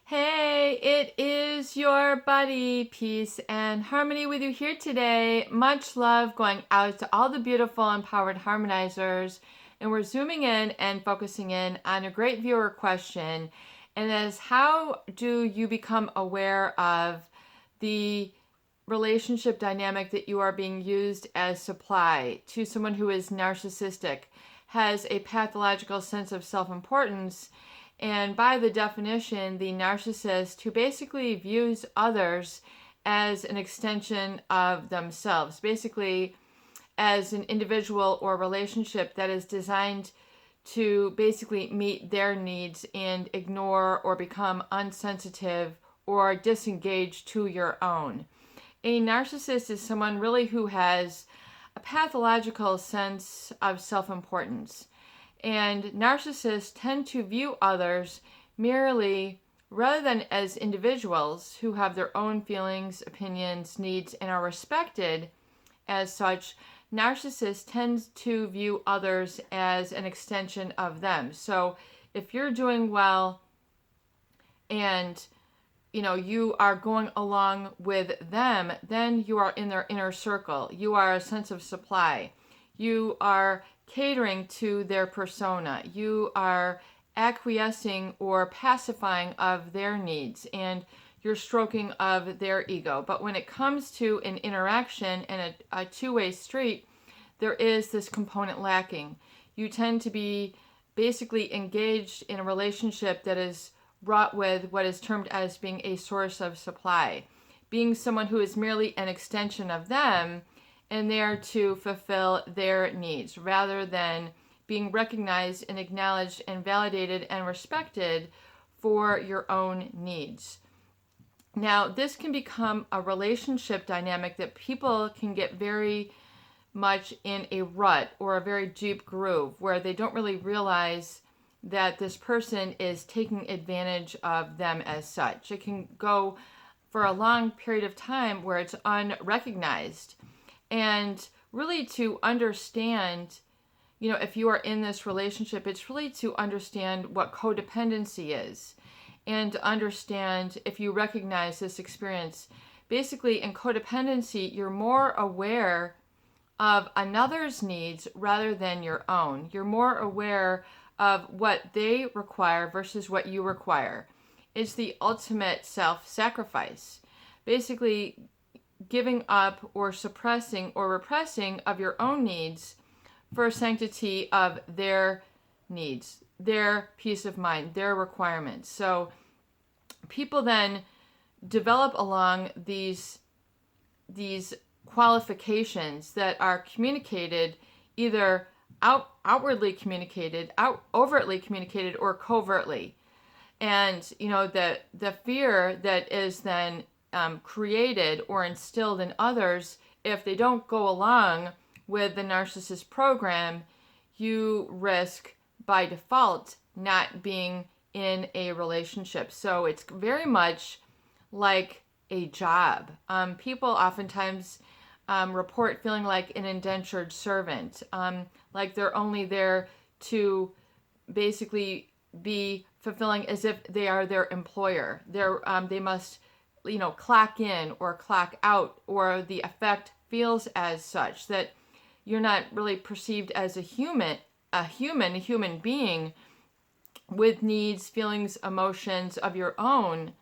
Hey, it is your buddy, Peace and Harmony with you here today. Much love going out to all the beautiful empowered harmonizers. And we're zooming in and focusing in on a great viewer question. And that is, how do you become aware of the relationship dynamic that you are being used as supply to someone who is narcissistic, has a pathological sense of self-importance, and by the definition, the narcissist who basically views others as an extension of themselves, basically as an individual or relationship that is designed to basically meet their needs and ignore or become unsensitive or disengaged to your own. A narcissist is someone really who has a pathological sense of self-importance. And narcissists tend to view others merely rather than as individuals who have their own feelings, opinions, needs, and are respected as such. Narcissists tend to view others as an extension of them. So if you're doing well and you are going along with them, then you are in their inner circle. You are a sense of supply. You are catering to their persona. You are acquiescing or pacifying of their needs, and you're stroking of their ego. But when it comes to an interaction and a two-way street, there is this component lacking. You tend to be basically engaged in a relationship that is wrought with what is termed as being a source of supply, being someone who is merely an extension of them and there to fulfill their needs, rather than being recognized and acknowledged and validated and respected for your own needs. Now, this can become a relationship dynamic that people can get very much in a rut or a very deep groove where they don't really realize that this person is taking advantage of them as such. It can go for a long period of time where it's unrecognized. And really to understand, if you are in this relationship, it's really to understand what codependency is and to understand if you recognize this experience. Basically, in codependency, you're more aware of another's needs rather than your own. You're more aware of what they require versus what you require. It's the ultimate self-sacrifice. Basically, giving up or suppressing or repressing of your own needs for sanctity of their needs, their peace of mind, their requirements. So people then develop along these qualifications that are communicated, either outwardly communicated, overtly communicated, or covertly. And the fear that is then created or instilled in others, if they don't go along with the narcissist program, you risk by default not being in a relationship. So it's very much like a job. People oftentimes report feeling like an indentured servant, like they're only there to basically be fulfilling as if they are their employer. They must clock in or clock out, or the effect feels as such, that you're not really perceived as a human being with needs, feelings, emotions of your own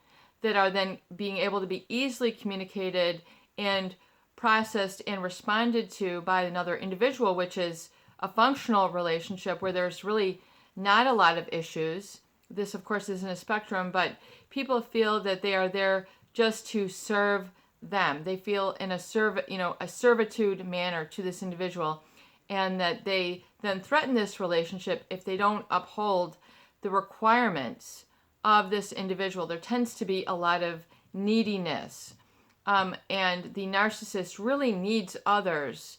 that are then being able to be easily communicated and processed and responded to by another individual, which is a functional relationship where there's really not a lot of issues. This, of course, isn't a spectrum, but people feel that they are there just to serve them. They feel in a servitude manner to this individual, and that they then threaten this relationship if they don't uphold the requirements of this individual. There tends to be a lot of neediness, and the narcissist really needs others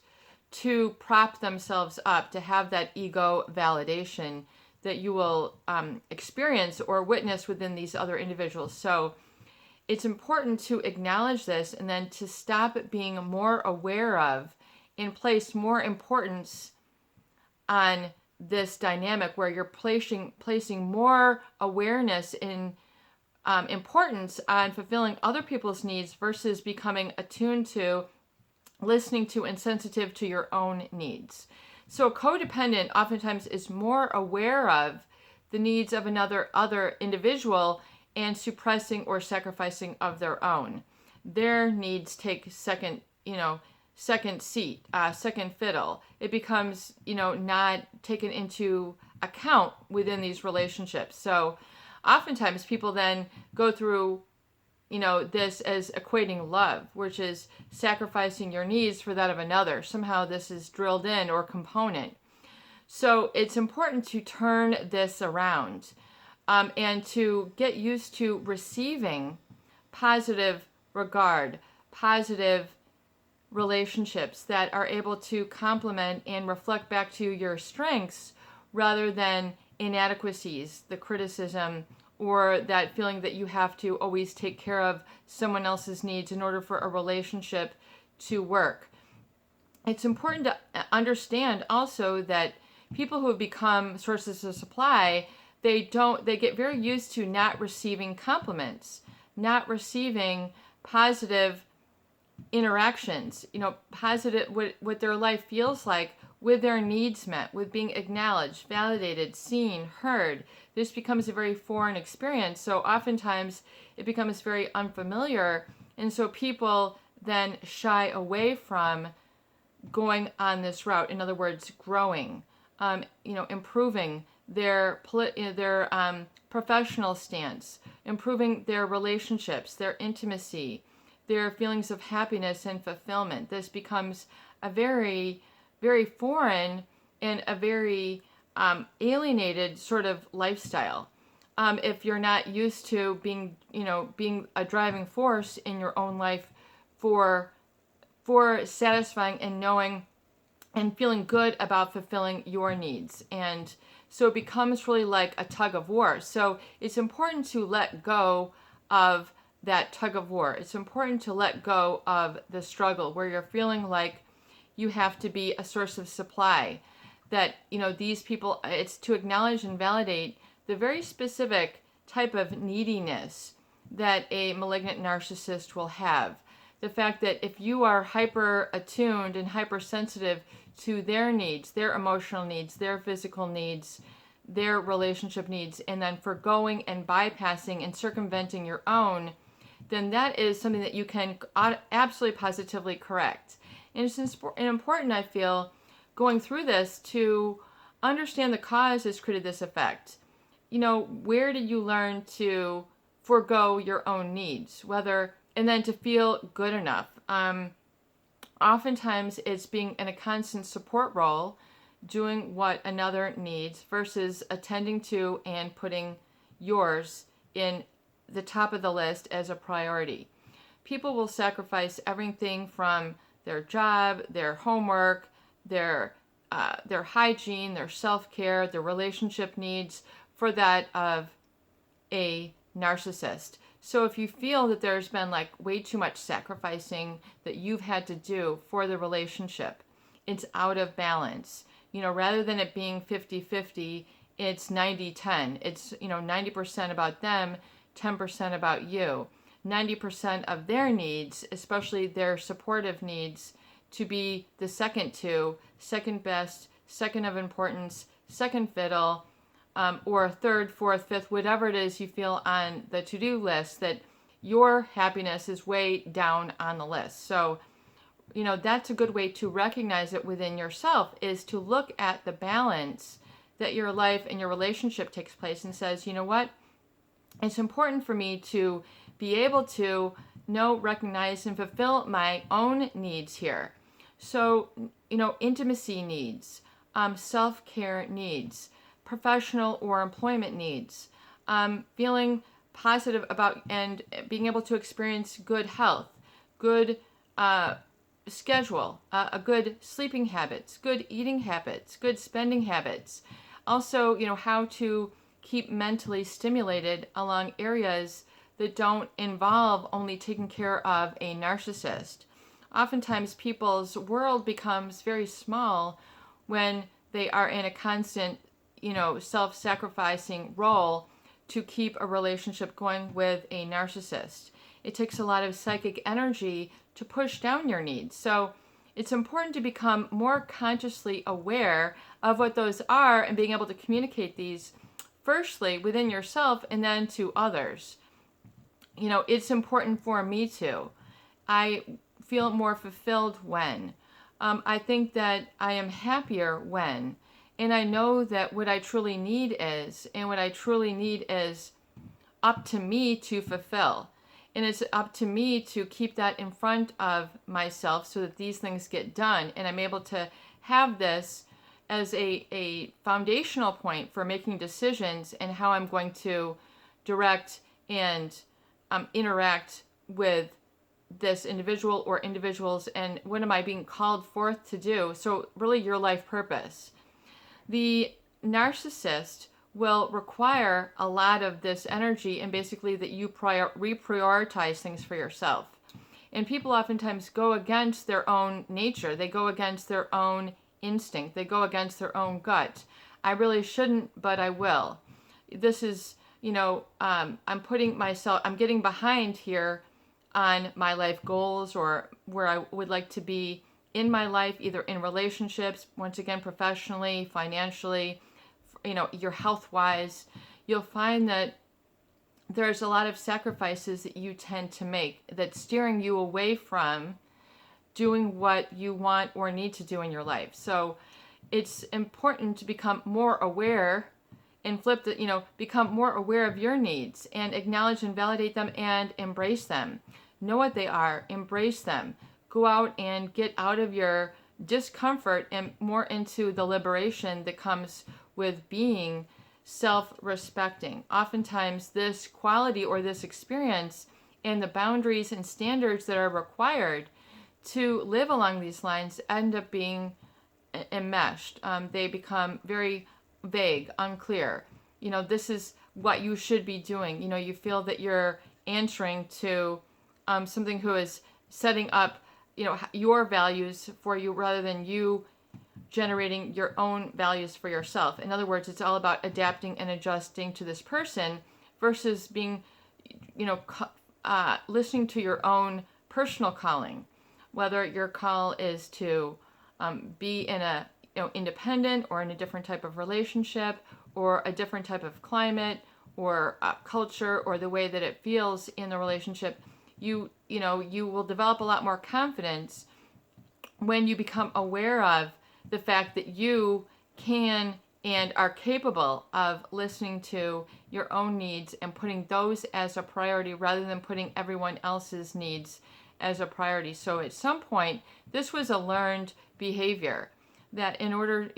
to prop themselves up, to have that ego validation that you will experience or witness within these other individuals. So it's important to acknowledge this and then to stop being more aware of and place more importance on this dynamic where you're placing more awareness in importance on fulfilling other people's needs versus becoming attuned to, listening to, and sensitive to your own needs. So a codependent oftentimes is more aware of the needs of other individual and suppressing or sacrificing of their own. Their needs take second seat, second fiddle. It becomes, not taken into account within these relationships. So oftentimes people then go through, this as equating love, which is sacrificing your needs for that of another. Somehow this is drilled in or component. So it's important to turn this around and to get used to receiving positive regard, positive relationships that are able to complement and reflect back to your strengths rather than inadequacies, the criticism, or that feeling that you have to always take care of someone else's needs in order for a relationship to work. It's important to understand also that people who have become sources of supply, they get very used to not receiving compliments, not receiving positive interactions, positive, what their life feels like with their needs met, with being acknowledged, validated, seen, heard. This becomes a very foreign experience. So oftentimes it becomes very unfamiliar. And so people then shy away from going on this route. In other words, growing, improving their professional stance, improving their relationships, their intimacy, their feelings of happiness and fulfillment. This becomes a very, very foreign and a very alienated sort of lifestyle. If you're not used to being a driving force in your own life for satisfying and knowing and feeling good about fulfilling your needs. And so it becomes really like a tug of war. So it's important to let go of that tug of war. It's important to let go of the struggle where you're feeling like you have to be a source of supply. That, these people, it's to acknowledge and validate the very specific type of neediness that a malignant narcissist will have. The fact that if you are hyper attuned and hypersensitive to their needs, their emotional needs, their physical needs, their relationship needs, and then forgoing and bypassing and circumventing your own, then that is something that you can absolutely positively correct. And it's important, I feel, going through this to understand the cause has created this effect. Where did you learn to forego your own needs, and then to feel good enough? Oftentimes it's being in a constant support role, doing what another needs versus attending to and putting yours in the top of the list as a priority. People will sacrifice everything from their job, their homework, their hygiene, their self-care, their relationship needs for that of a narcissist. So if you feel that there's been like way too much sacrificing that you've had to do for the relationship, it's out of balance. Rather than it being 50-50, it's 90-10. It's, 90% about them, 10% about you. 90% of their needs, especially their supportive needs, to be the second best, second of importance, second fiddle, or third, fourth, fifth, whatever it is you feel on the to-do list, that your happiness is way down on the list. So, that's a good way to recognize it within yourself, is to look at the balance that your life and your relationship takes place and says, you know what? It's important for me to be able to know, recognize, and fulfill my own needs here. So, intimacy needs, self-care needs, professional or employment needs, feeling positive about and being able to experience good health, good schedule, a good sleeping habits, good eating habits, good spending habits. Also, how to keep mentally stimulated along areas that don't involve only taking care of a narcissist. Oftentimes people's world becomes very small when they are in a constant, self-sacrificing role to keep a relationship going with a narcissist. It takes a lot of psychic energy to push down your needs. So it's important to become more consciously aware of what those are and being able to communicate these firstly within yourself and then to others. It's important for me too. I feel more fulfilled when. I think that I am happier when. And I know that what I truly need is, and what I truly need is up to me to fulfill. And it's up to me to keep that in front of myself so that these things get done. And I'm able to have this as a foundational point for making decisions and how I'm going to direct and interact with this individual or individuals, and what am I being called forth to do. So really your life purpose. The narcissist will require a lot of this energy, and basically that you reprioritize things for yourself. And people oftentimes go against their own nature. They go against their own instinct. They go against their own gut. I really shouldn't, but I will. This is, I'm getting behind here on my life goals or where I would like to be in my life, either in relationships, once again, professionally, financially, your health-wise. You'll find that there's a lot of sacrifices that you tend to make that's steering you away from doing what you want or need to do in your life. So it's important to become more aware and become more aware of your needs and acknowledge and validate them and embrace them. Know what they are, embrace them. Go out and get out of your discomfort and more into the liberation that comes with being self-respecting. Oftentimes this quality or this experience and the boundaries and standards that are required to live along these lines end up being enmeshed. They become very vague, unclear. This is what you should be doing. You feel that you're answering to something who is setting up, your values for you rather than you generating your own values for yourself. In other words, it's all about adapting and adjusting to this person versus being, listening to your own personal calling, whether your call is to be in a independent or in a different type of relationship or a different type of climate or culture or the way that it feels in the relationship. You will develop a lot more confidence when you become aware of the fact that you can and are capable of listening to your own needs and putting those as a priority rather than putting everyone else's needs as a priority. So at some point, this was a learned behavior that in order,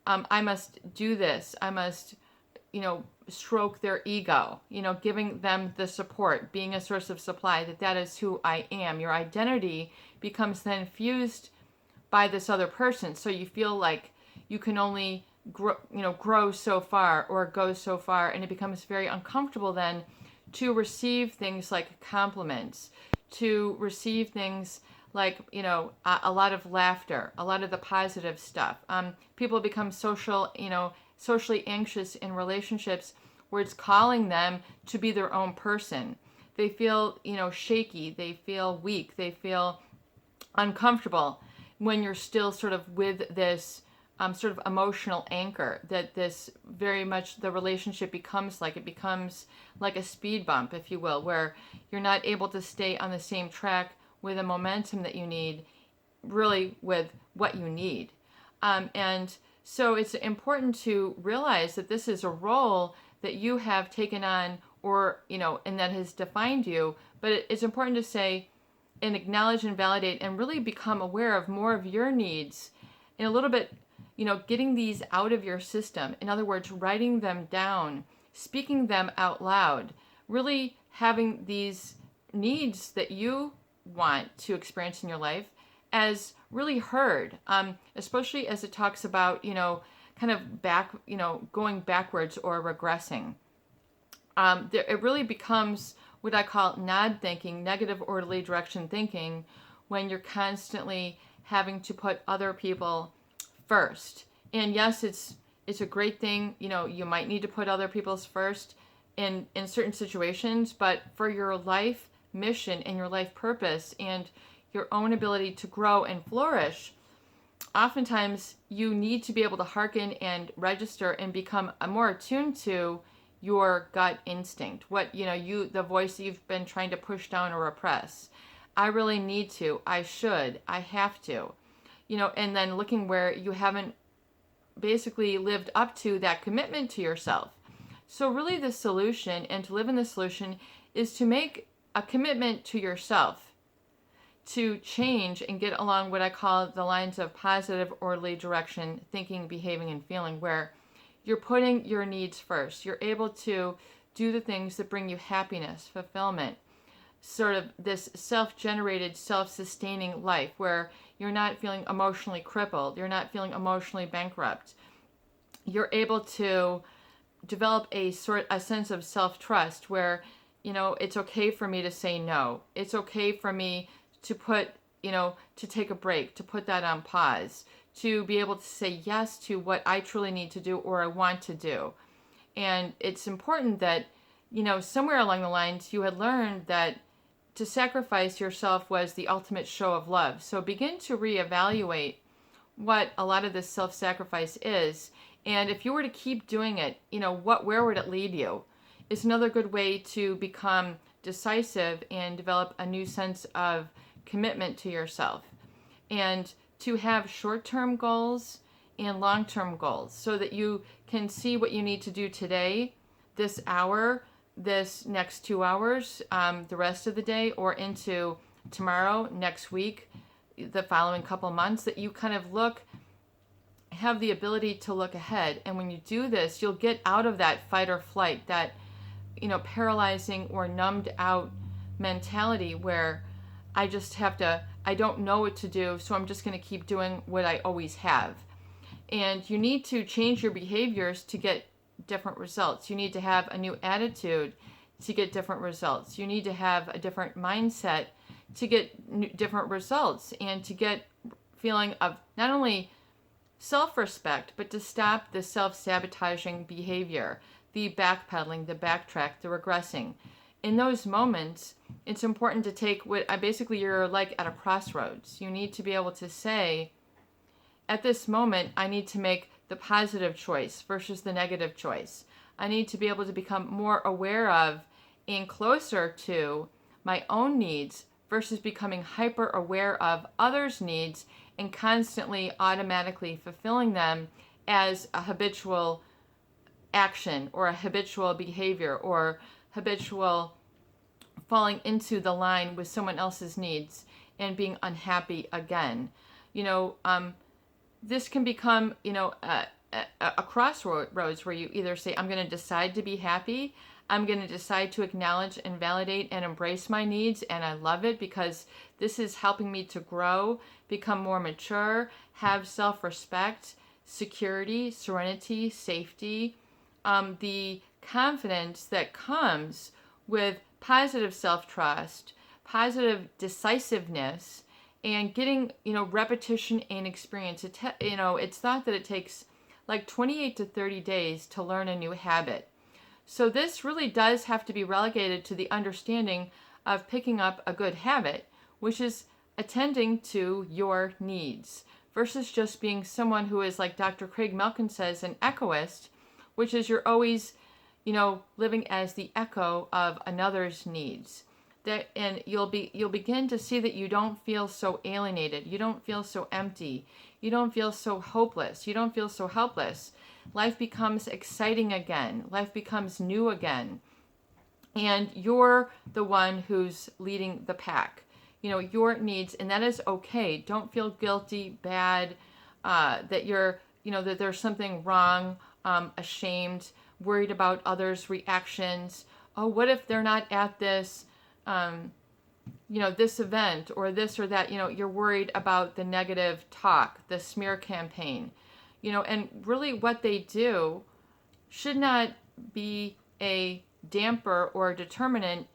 I must do this. I must, stroke their ego, giving them the support, being a source of supply, that is who I am. Your identity becomes then fused by this other person. So you feel like you can only grow so far or go so far. And it becomes very uncomfortable then to receive things like compliments, to receive things like, a lot of laughter, a lot of the positive stuff. People become socially anxious in relationships where it's calling them to be their own person. They feel, shaky. They feel weak. They feel uncomfortable when you're still sort of with this sort of emotional anchor that this very much the relationship becomes like. It becomes like a speed bump, if you will, where you're not able to stay on the same track with the momentum that you need, really with what you need. And so it's important to realize that this is a role that you have taken on or, and that has defined you. But it's important to say and acknowledge and validate and really become aware of more of your needs and a little bit, getting these out of your system. In other words, writing them down, speaking them out loud, really having these needs that you want to experience in your life as really heard, especially as it talks about, kind of going backwards or regressing. It really becomes what I call nod thinking, negative orderly direction thinking, when you're constantly having to put other people first. And yes, it's a great thing. You might need to put other people's first in certain situations, but for your life mission and your life purpose and your own ability to grow and flourish, oftentimes you need to be able to hearken and register and become more attuned to your gut instinct, what the voice that you've been trying to push down or repress. I really need to, I should, I have to, and then looking where you haven't basically lived up to that commitment to yourself. So really the solution, and to live in the solution, is to make a commitment to yourself to change and get along what I call the lines of positive, orderly direction, thinking, behaving, and feeling, where you're putting your needs first. You're able to do the things that bring you happiness, fulfillment, sort of this self-generated, self-sustaining life where you're not feeling emotionally crippled, you're not feeling emotionally bankrupt. You're able to develop a sense of self-trust where, it's okay for me to say no. It's okay for me to put, to take a break, to put that on pause, to be able to say yes to what I truly need to do or I want to do. And it's important that, somewhere along the lines you had learned that to sacrifice yourself was the ultimate show of love. So begin to reevaluate what a lot of this self-sacrifice is. And if you were to keep doing it, where would it lead you? It's another good way to become decisive and develop a new sense of commitment to yourself, and to have short-term goals and long-term goals so that you can see what you need to do today, this hour, this next 2 hours, the rest of the day, or into tomorrow, next week, the following couple months, that you kind of have the ability to look ahead. And when you do this, you'll get out of that fight or flight, that paralyzing or numbed out mentality where I don't know what to do, so I'm just going to keep doing what I always have. And you need to change your behaviors to get different results. You need to have a new attitude to get different results. You need to have a different mindset to get different results, and to get feeling of not only self-respect, but to stop the self-sabotaging behavior, the backpedaling, the backtrack, the regressing. In those moments, it's important to take you're like at a crossroads. You need to be able to say, at this moment, I need to make the positive choice versus the negative choice. I need to be able to become more aware of and closer to my own needs versus becoming hyper aware of others' needs and constantly automatically fulfilling them as a habitual action or a habitual behavior or habitual falling into the line with someone else's needs and being unhappy again. This can become, a crossroads where you either say, I'm going to decide to be happy. I'm going to decide to acknowledge and validate and embrace my needs, and I love it because this is helping me to grow, become more mature, have self-respect, security, serenity, safety, the confidence that comes with positive self-trust, positive decisiveness, and getting, repetition and experience. It's thought that it takes like 28 to 30 days to learn a new habit. So this really does have to be relegated to the understanding of picking up a good habit, which is attending to your needs versus just being someone who is, like Dr. Craig Melkin says, an echoist, which is you're always, living as the echo of another's needs. And you'll begin to see that you don't feel so alienated. You don't feel so empty. You don't feel so hopeless. You don't feel so helpless. Life becomes exciting again. Life becomes new again. And you're the one who's leading the pack. Your needs, and that is okay. Don't feel guilty, bad, that you're, that there's something wrong, ashamed, worried about others' reactions. Oh, what if they're not at this, this event or this or that? You're worried about the negative talk, the smear campaign, and really what they do should not be a damper or a determinant.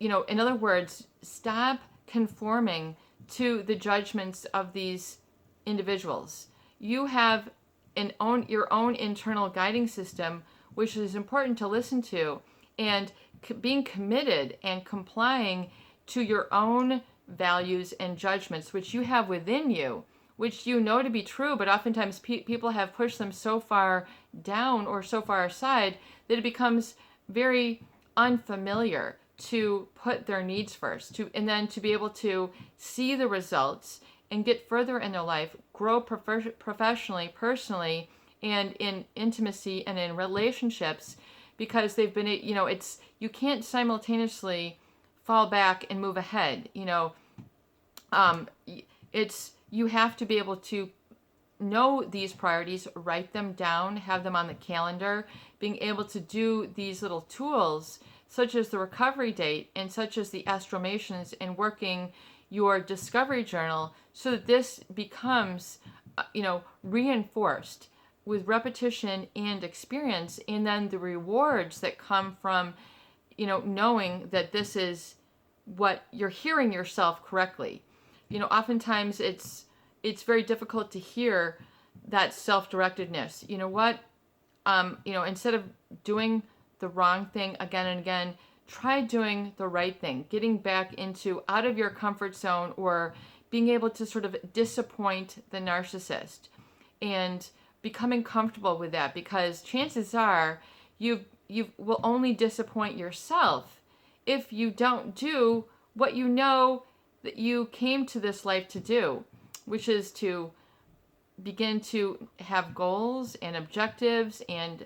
In other words, stop conforming to the judgments of these individuals. You have your own internal guiding system, which is important to listen to, and being committed and complying to your own values and judgments, which you have within you, which you know to be true, but oftentimes people have pushed them so far down or so far aside that it becomes very unfamiliar to put their needs first, and then to be able to see the results and get further in their life, grow professionally, personally, and in intimacy and in relationships, because they've been, it's, you can't simultaneously fall back and move ahead. It's, you have to be able to know these priorities, write them down, have them on the calendar, being able to do these little tools such as the recovery date and such as the astramations, and working your discovery journal so that this becomes, reinforced with repetition and experience, and then the rewards that come from, knowing that this is what you're hearing yourself correctly. Oftentimes it's very difficult to hear that self-directedness. You know what? Instead of doing the wrong thing again and again, try doing the right thing, getting back into out of your comfort zone, or being able to sort of disappoint the narcissist and becoming comfortable with that, because chances are you will only disappoint yourself if you don't do what you know that you came to this life to do, which is to begin to have goals and objectives and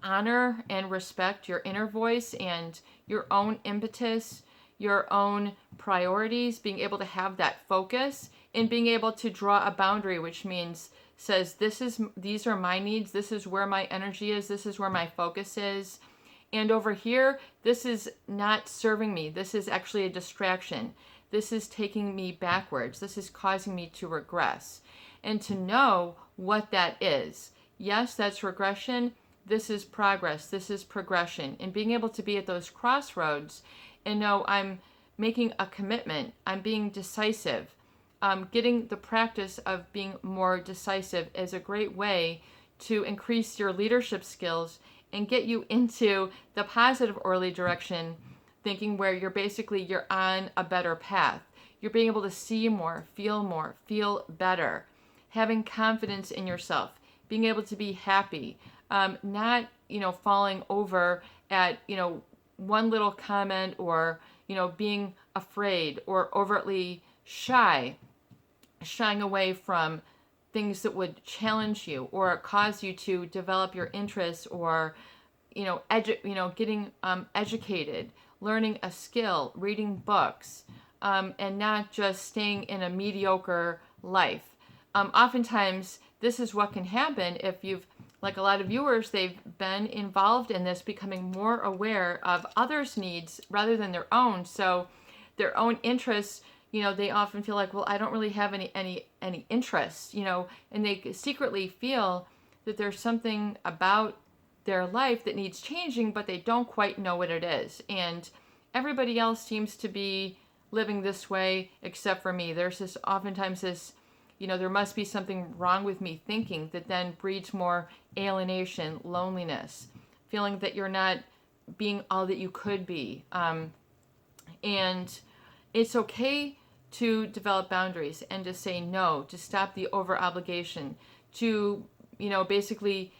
honor and respect your inner voice and your own impetus, your own priorities, being able to have that focus, and being able to draw a boundary, which means says, these are my needs, this is where my energy is, this is where my focus is. And over here, this is not serving me. This is actually a distraction. This is taking me backwards. This is causing me to regress. And to know what that is. Yes, that's regression. This is progress. This is progression. And being able to be at those crossroads and know I'm making a commitment. I'm being decisive. Getting the practice of being more decisive is a great way to increase your leadership skills and get you into the positive early direction thinking, where you're on a better path. You're being able to see more, feel better, having confidence in yourself, being able to be happy, not, falling over at, one little comment, or, being afraid or overtly shying away from things that would challenge you or cause you to develop your interests, or, getting educated, learning a skill, reading books, and not just staying in a mediocre life. Oftentimes, this is what can happen if you've, like a lot of viewers, they've been involved in this, becoming more aware of others' needs rather than their own. So their own interests, they often feel like, well, I don't really have any interests, and they secretly feel that there's something about their life that needs changing, but they don't quite know what it is. And everybody else seems to be living this way except for me. There's this, oftentimes this, there must be something wrong with me thinking, that then breeds more alienation, loneliness, feeling that you're not being all that you could be. And it's okay to develop boundaries and to say no, to stop the over obligation, to, basically,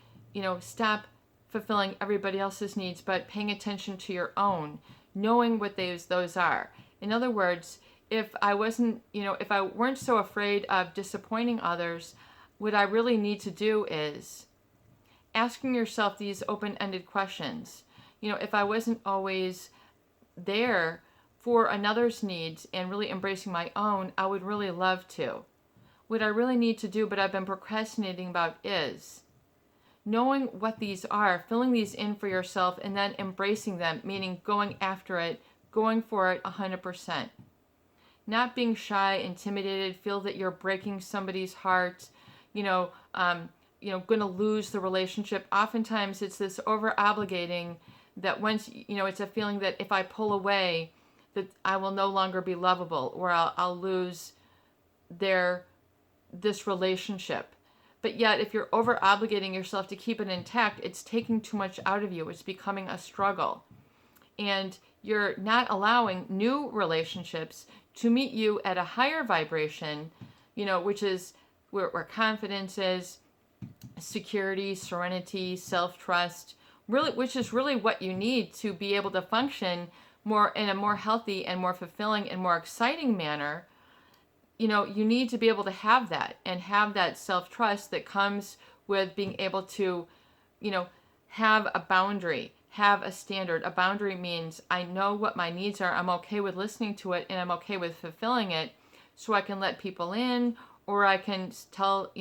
stop fulfilling everybody else's needs, but paying attention to your own, knowing what those are. In other words, if I weren't so afraid of disappointing others, what I really need to do is asking yourself these open-ended questions. If I wasn't always there for another's needs and really embracing my own, I would really love to. What I really need to do, but I've been procrastinating about, is knowing what these are, filling these in for yourself, and then embracing them, meaning going after it, going for it 100%. Not being shy, intimidated, feel that you're breaking somebody's heart, going to lose the relationship. Oftentimes it's this over-obligating that once, it's a feeling that if I pull away, that I will no longer be lovable, or I'll lose this relationship. But yet, if you're over obligating yourself to keep it intact, it's taking too much out of you. It's becoming a struggle. And you're not allowing new relationships to meet you at a higher vibration, which is where confidence is, security, serenity, self-trust, really, which is really what you need to be able to function more in a more healthy and more fulfilling and more exciting manner. You need to be able to have that and have that self-trust that comes with being able to, have a boundary, have a standard. A boundary means I know what my needs are. I'm okay with listening to it and I'm okay with fulfilling it, so I can let people in, or I can tell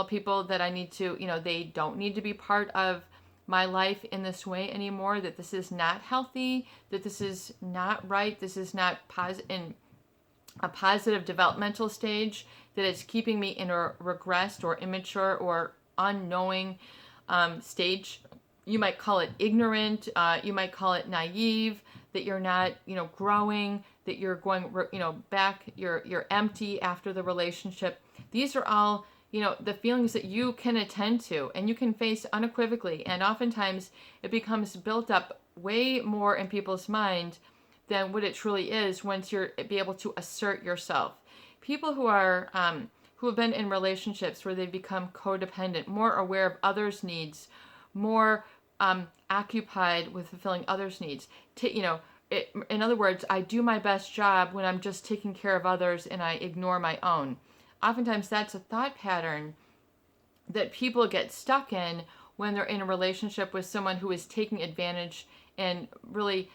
people that I need to, they don't need to be part of my life in this way anymore, that this is not healthy, that this is not right, this is not in a positive developmental stage, that it's keeping me in a regressed or immature or unknowing stage. You might call it ignorant, you might call it naive, that you're not, growing, that you're going, back, you're empty after the relationship. These are all, the feelings that you can attend to and you can face unequivocally. And oftentimes it becomes built up way more in people's mind than what it truly is once you're be able to assert yourself. People who are, who have been in relationships where they've become codependent, more aware of others' needs, more occupied with fulfilling others' needs. In other words, I do my best job when I'm just taking care of others and I ignore my own. Oftentimes that's a thought pattern that people get stuck in when they're in a relationship with someone who is taking advantage and really,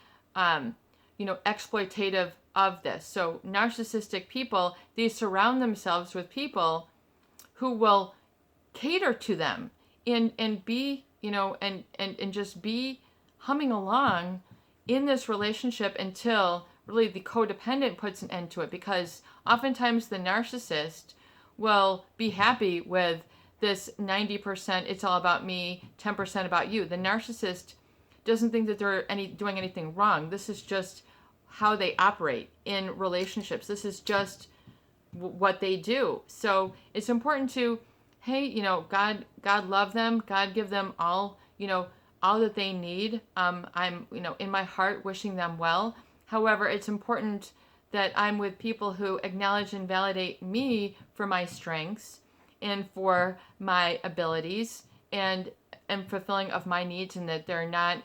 exploitative of this. So narcissistic people, they surround themselves with people who will cater to them and be, and just be humming along in this relationship until really the codependent puts an end to it, because oftentimes the narcissist will be happy with this 90% it's all about me, 10% about you. The narcissist doesn't think that they're doing anything wrong. This is just how they operate in relationships. This is just what they do. So it's important to, hey, God love them. God give them all, all that they need. I'm, in my heart wishing them well. However, it's important that I'm with people who acknowledge and validate me for my strengths and for my abilities and fulfilling of my needs, and that they're not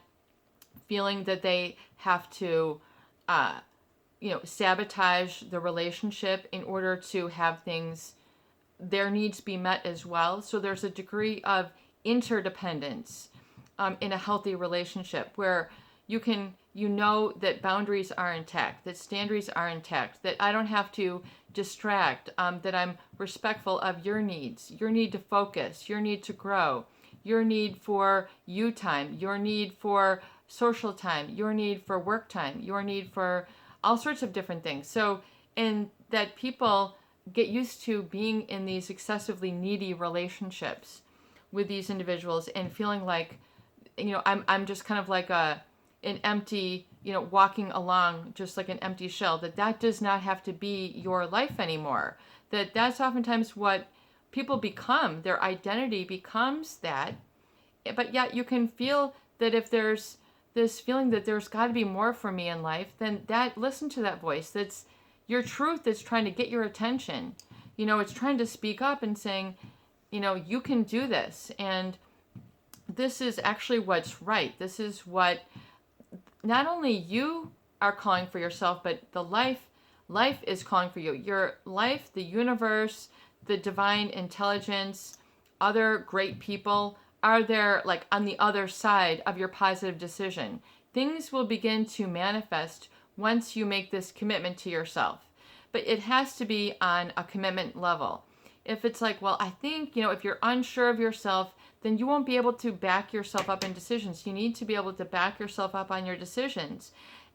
feeling that they have to, sabotage the relationship in order to have their needs be met as well. So there's a degree of interdependence in a healthy relationship where you know that boundaries are intact, that standards are intact, that I don't have to distract, that I'm respectful of your needs, your need to focus, your need to grow, your need for you time, your need for social time, your need for work time, your need for all sorts of different things. So, and that people get used to being in these excessively needy relationships with these individuals and feeling like, I'm just kind of like an empty, walking along just like an empty shell, that does not have to be your life anymore. That's oftentimes what people become. Their identity becomes that. But yet you can feel that if there's this feeling that there's got to be more for me in life, then listen to that voice. That's your truth that's trying to get your attention. It's trying to speak up and saying, you can do this. And this is actually what's right. This is what not only you are calling for yourself, but the life is calling for you. Your life, the universe, the divine intelligence, other great people are there, like on the other side of your positive decision. Things will begin to manifest once you make this commitment to yourself. But it has to be on a commitment level. If it's like, well, I think, if you're unsure of yourself, then you won't be able to back yourself up in decisions. You need to be able to back yourself up on your decisions.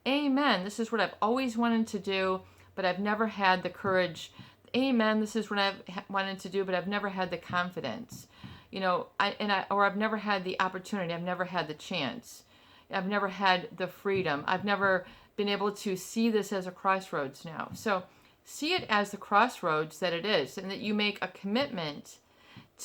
Amen. This is what I've always wanted to do, but I've never had the courage. Amen. This is what I've wanted to do, but I've never had the confidence. I've never had the opportunity. I've never had the chance. I've never had the freedom. I've never been able to see this as a crossroads now. So see it as the crossroads that it is, and that you make a commitment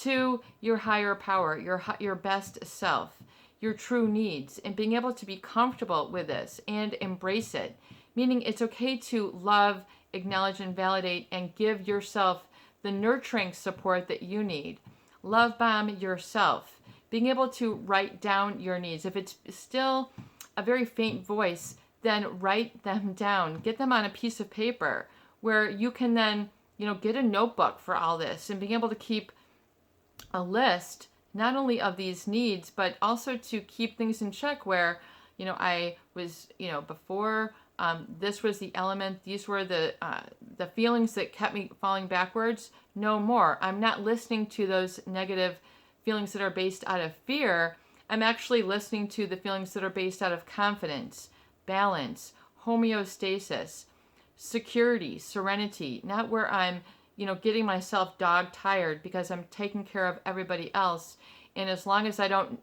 to your higher power, your best self, your true needs, and being able to be comfortable with this and embrace it. Meaning it's okay to love, acknowledge, and validate and give yourself the nurturing support that you need. Love bomb yourself. Being able to write down your needs. If it's still a very faint voice, then write them down. Get them on a piece of paper where you can then, get a notebook for all this and being able to keep a list not only of these needs, but also to keep things in check where, I was, before this was the element, these were the feelings that kept me falling backwards. No more. I'm not listening to those negative feelings that are based out of fear. I'm actually listening to the feelings that are based out of confidence, balance, homeostasis, security, serenity, not where I'm, getting myself dog tired because I'm taking care of everybody else. And as long as I don't,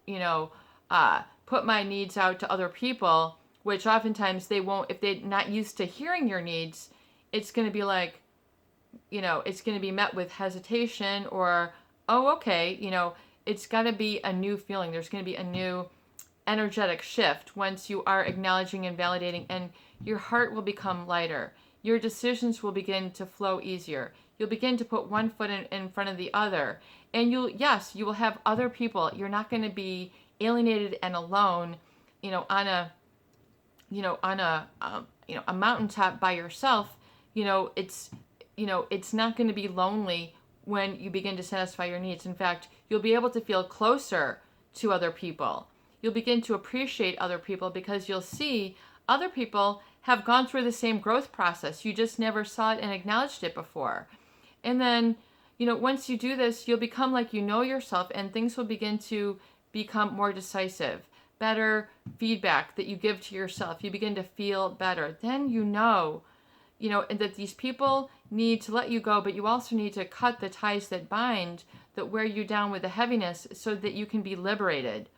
put my needs out to other people, which oftentimes they won't, if they're not used to hearing your needs, it's going to be like, it's going to be met with hesitation or, oh, okay, it's got to be a new feeling. There's going to be a new energetic shift once you are acknowledging and validating, and your heart will become lighter. Your decisions will begin to flow easier. You'll begin to put one foot in front of the other. And you will have other people. You're not going to be alienated and alone, on a mountaintop by yourself. It's not going to be lonely when you begin to satisfy your needs. In fact, you'll be able to feel closer to other people. You'll begin to appreciate other people because you'll see other people have gone through the same growth process. You just never saw it and acknowledged it before. And then, once you do this, you'll become like yourself, and things will begin to become more decisive. Better feedback that you give to yourself. You begin to feel better. Then and that these people need to let you go, but you also need to cut the ties that bind, that wear you down with the heaviness so that you can be liberated.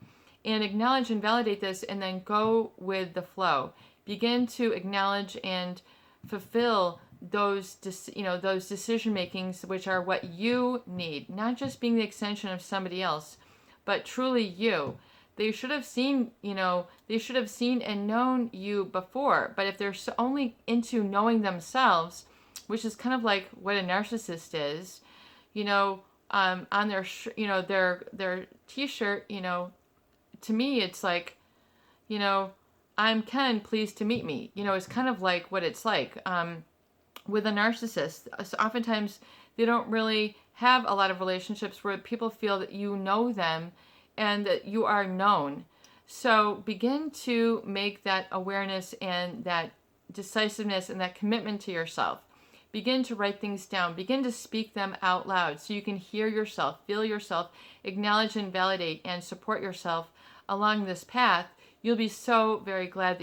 And acknowledge and validate this, and then go with the flow. Begin to acknowledge and fulfill those decision makings, which are what you need, not just being the extension of somebody else, but truly you. They should have seen and known you before, but if they're only into knowing themselves, which is kind of like what a narcissist is, on their their t-shirt, to me it's like, I'm Ken, pleased to meet me. It's kind of like what it's like with a narcissist. So oftentimes they don't really have a lot of relationships where people feel that you know them and that you are known. So begin to make that awareness and that decisiveness and that commitment to yourself. Begin to write things down. Begin to speak them out loud so you can hear yourself, feel yourself, acknowledge and validate and support yourself along this path. You'll be so very glad that